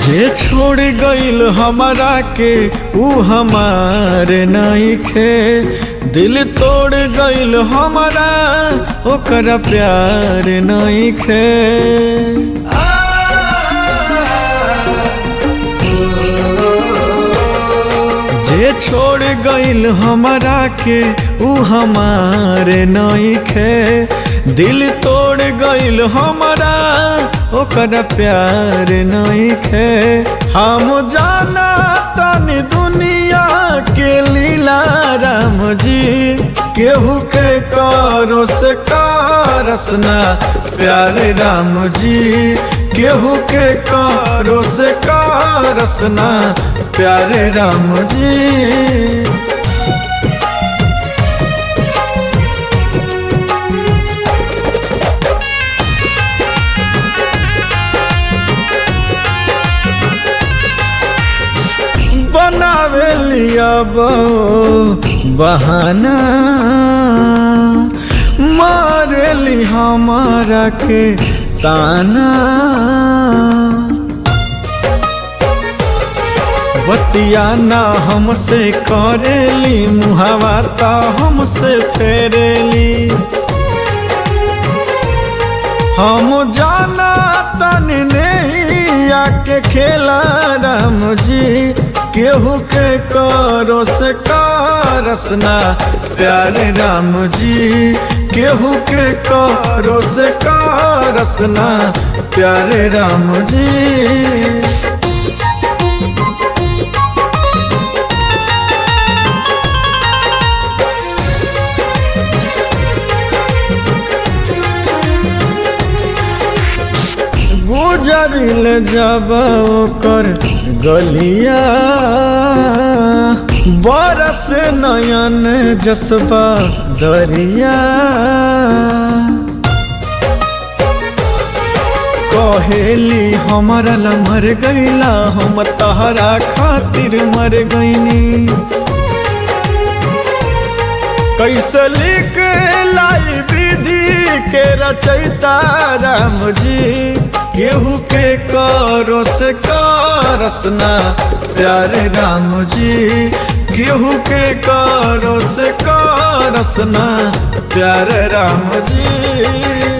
जे छोड़ गइल हमरा के ऊ हमारे नइखे, दिल तोड़ गइल हमरा ओकरा प्यार नइखे। जे छोड़ गइल हमरा के ऊ हमारे नइखे, दिल तोड़ गइल हमरा ओकरा प्यार नइखे। हम जाना तनी दुनिया के लीला राम जी, केहू के करो से करस ना प्यार राम जी, केहू के करो से करस ना प्यार राम जी। बनावे लिया बहाना, मारे ली हमारा के ताना। बतिया ना हमसे करेली, मुहावा ता हमसे फेरेली। हम जाना तनी नहीं आके खेला राम जी, केहू के करो से करस ना प्यार राम जी, केहू के करो से करस ना प्यार राम जी। गुजरिल जब ओकर गलिया, बरस नयन जसबा दरिया। कहेली हमारा ला मर गईला, हम तहरा खातिर मर गईनी। कैसे लिख लाई विधि के रचयिता राम जी, केहू के करो से करस ना प्यार राम जी, केहू के करो से करस ना प्यार राम जी।